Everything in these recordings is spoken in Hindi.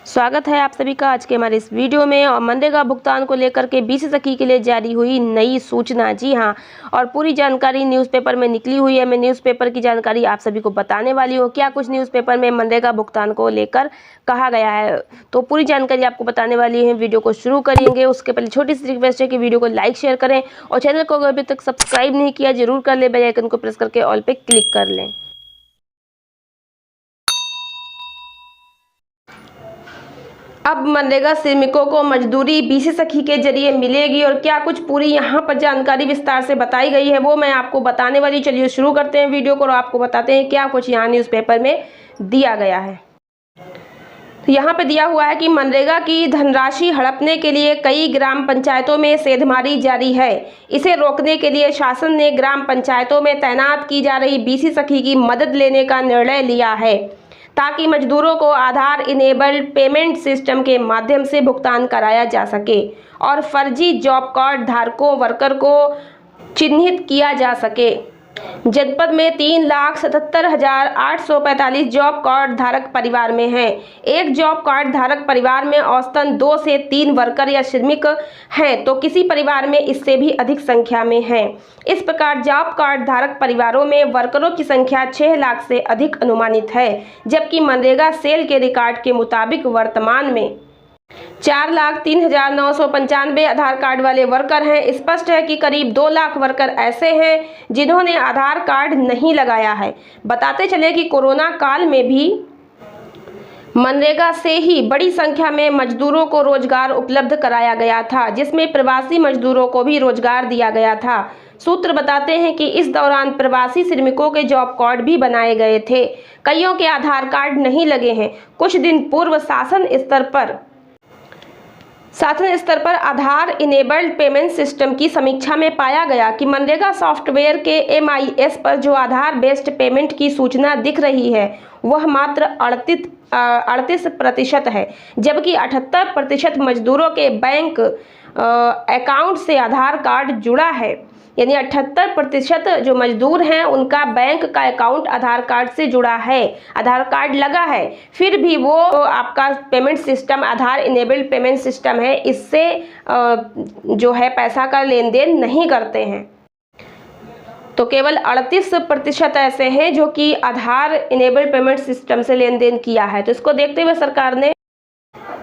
स्वागत है आप सभी का आज के हमारे इस वीडियो में। और मनरेगा भुगतान को लेकर के 20 सखी के लिए जारी हुई नई सूचना। जी हां, और पूरी जानकारी न्यूज़पेपर में निकली हुई है। मैं न्यूज़पेपर की जानकारी आप सभी को बताने वाली हूं। क्या कुछ न्यूज़पेपर में मनरेगा भुगतान को लेकर कहा गया है, तो पूरी जानकारी आपको बताने वाली है। वीडियो को शुरू करेंगे उसके पहले छोटी सी रिक्वेस्ट है कि वीडियो को लाइक शेयर करें और चैनल को अभी तक सब्सक्राइब नहीं किया जरूर कर ले। बेल आइकन को प्रेस करके ऑल पे क्लिक कर लें। अब मनरेगा श्रमिकों को मजदूरी 20 सखी के जरिए मिलेगी और क्या कुछ पूरी यहाँ पर जानकारी विस्तार से बताई गई है वो मैं आपको बताने वाली। चलिए शुरू करते हैं वीडियो को और आपको बताते हैं क्या कुछ यहाँ न्यूज़पेपर में दिया गया है। तो यहाँ पे दिया हुआ है कि मनरेगा की धनराशि हड़पने के लिए कई ग्राम पंचायतों में सेंधमारी जारी है। इसे रोकने के लिए शासन ने ग्राम पंचायतों में तैनात की जा रही 20 सखी की मदद लेने का निर्णय लिया है ताकि मजदूरों को आधार इनेबल्ड पेमेंट सिस्टम के माध्यम से भुगतान कराया जा सके और फर्जी जॉब कार्ड धारकों वर्कर को चिन्हित किया जा सके। जनपद में 3,77,845 जॉब कार्ड धारक परिवार में हैं। एक जॉब कार्ड धारक परिवार में औसतन 2 से 3 वर्कर या श्रमिक हैं, तो किसी परिवार में इससे भी अधिक संख्या में हैं। इस प्रकार जॉब कार्ड धारक परिवारों में वर्करों की संख्या 6 लाख से अधिक अनुमानित है, जबकि मनरेगा सेल के रिकॉर्ड के मुताबिक वर्तमान में 4,03,995 आधार कार्ड वाले वर्कर हैं। स्पष्ट है कि करीब 2 लाख वर्कर ऐसे हैं जिन्होंने आधार कार्ड नहीं लगाया है। बताते चले कि कोरोना काल में भी मनरेगा से ही बड़ी संख्या में मजदूरों को रोजगार उपलब्ध कराया गया था, जिसमें प्रवासी मजदूरों को भी रोजगार दिया गया था। सूत्र बताते हैं कि इस दौरान प्रवासी श्रमिकों के जॉब कार्ड भी बनाए गए थे। कईयों के आधार कार्ड नहीं लगे हैं। कुछ दिन पूर्व शासन स्तर पर आधार इनेबल्ड पेमेंट सिस्टम की समीक्षा में पाया गया कि मनरेगा सॉफ्टवेयर के MIS पर जो आधार बेस्ड पेमेंट की सूचना दिख रही है वह मात्र 38% है, जबकि 78% मजदूरों के बैंक अकाउंट से आधार कार्ड जुड़ा है। यानी 78% जो मजदूर हैं उनका बैंक का अकाउंट आधार कार्ड से जुड़ा है, आधार कार्ड लगा है, फिर भी वो आपका पेमेंट सिस्टम आधार इनेबल्ड पेमेंट सिस्टम है, इससे जो है पैसा का लेन देन नहीं करते हैं। तो केवल 38% ऐसे हैं जो कि आधार इनेबल्ड पेमेंट सिस्टम से लेन देन किया है। तो इसको देखते हुए सरकार ने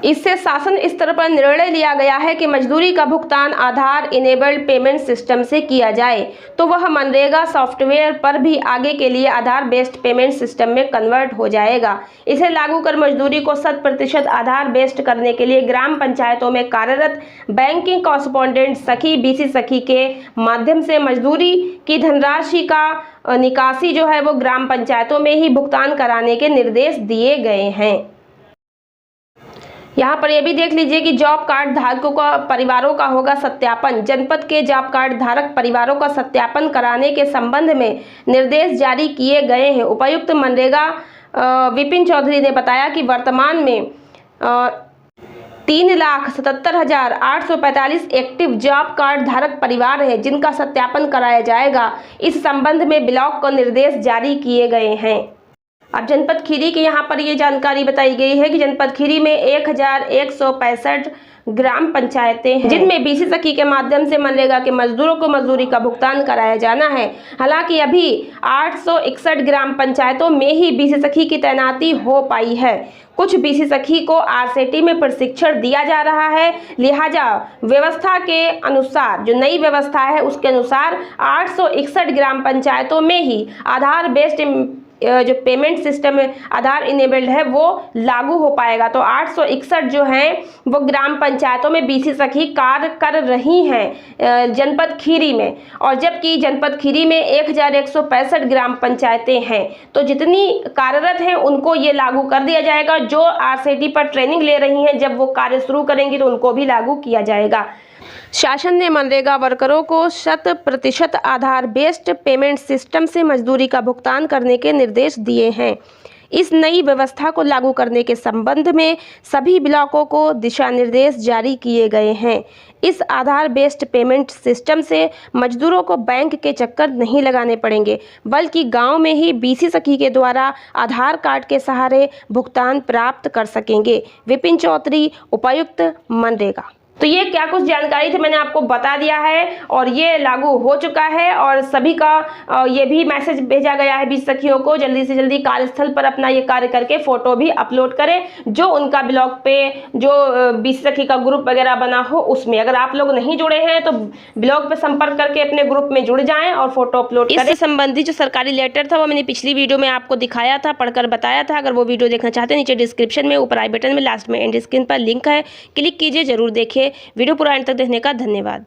इससे शासन स्तर पर निर्णय लिया गया है कि मजदूरी का भुगतान आधार इनेबल्ड पेमेंट सिस्टम से किया जाए, तो वह मनरेगा सॉफ्टवेयर पर भी आगे के लिए आधार बेस्ड पेमेंट सिस्टम में कन्वर्ट हो जाएगा। इसे लागू कर मजदूरी को 100% आधार बेस्ड करने के लिए ग्राम पंचायतों में कार्यरत बैंकिंग कॉरेस्पोंडेंट सखी 20 सखी के माध्यम से मजदूरी की धनराशि का निकासी जो है वो ग्राम पंचायतों में ही भुगतान कराने के निर्देश दिए गए हैं। यहाँ पर यह भी देख लीजिए कि जॉब कार्ड धारकों का परिवारों का होगा सत्यापन। जनपद के जॉब कार्ड धारक परिवारों का सत्यापन कराने के संबंध में निर्देश जारी किए गए हैं। उपायुक्त मनरेगा विपिन चौधरी ने बताया कि वर्तमान में 3,77,845 एक्टिव जॉब कार्ड धारक परिवार हैं जिनका सत्यापन कराया जाएगा। इस संबंध में ब्लॉक को निर्देश जारी किए गए हैं। अब जनपद खीरी की यहाँ पर ये जानकारी बताई गई है कि जनपद खीरी में 1,165 ग्राम पंचायतें हैं जिनमें 20 सखी के माध्यम से मनरेगा के मजदूरों को मजदूरी का भुगतान कराया जाना है। हालांकि अभी 861 ग्राम पंचायतों में ही 20 सखी की तैनाती हो पाई है। कुछ 20 सखी को RCT में प्रशिक्षण दिया जा रहा है, लिहाजा व्यवस्था के अनुसार जो नई व्यवस्था है उसके अनुसार 861 ग्राम पंचायतों में ही आधार बेस्ड जो पेमेंट सिस्टम आधार इनेबल्ड है वो लागू हो पाएगा। तो 861 जो हैं वो ग्राम पंचायतों में 20 सखी कार्य कर रही हैं जनपद खीरी में, और जबकि जनपद खीरी में 1,165 ग्राम पंचायतें हैं। तो जितनी कार्यरत हैं उनको ये लागू कर दिया जाएगा। जो RCT पर ट्रेनिंग ले रही हैं जब वो कार्य शुरू करेंगी तो उनको भी लागू किया जाएगा। शासन ने मनरेगा वर्करों को 100% आधार बेस्ड पेमेंट सिस्टम से मजदूरी का भुगतान करने के निर्देश दिए हैं। इस नई व्यवस्था को लागू करने के संबंध में सभी ब्लॉकों को दिशा निर्देश जारी किए गए हैं। इस आधार बेस्ड पेमेंट सिस्टम से मजदूरों को बैंक के चक्कर नहीं लगाने पड़ेंगे, बल्कि गांव में ही बीसी सखी के द्वारा आधार कार्ड के सहारे भुगतान प्राप्त कर सकेंगे। विपिन चौधरी, उपायुक्त, मनरेगा। तो ये क्या कुछ जानकारी थी मैंने आपको बता दिया है और ये लागू हो चुका है और सभी का ये भी मैसेज भेजा गया है बीसी सखियों को जल्दी से जल्दी कार्यस्थल पर अपना ये कार्य करके फोटो भी अपलोड करें, जो उनका ब्लॉग पे जो बीसी सखी का ग्रुप वगैरह बना हो उसमें। अगर आप लोग नहीं जुड़े हैं तो ब्लॉग पे संपर्क करके अपने ग्रुप में जुड़ जाएं और फोटो अपलोड करें। इससे संबंधित जो सरकारी लेटर था वो मैंने पिछली वीडियो में आपको दिखाया था, पढ़कर बताया था। अगर वो वीडियो देखना चाहते हैं नीचे डिस्क्रिप्शन में, ऊपर आई बटन में, लास्ट में एंड स्क्रीन पर लिंक है, क्लिक कीजिए, जरूर देखिए। वीडियो पूरा अंत तक देखने का धन्यवाद।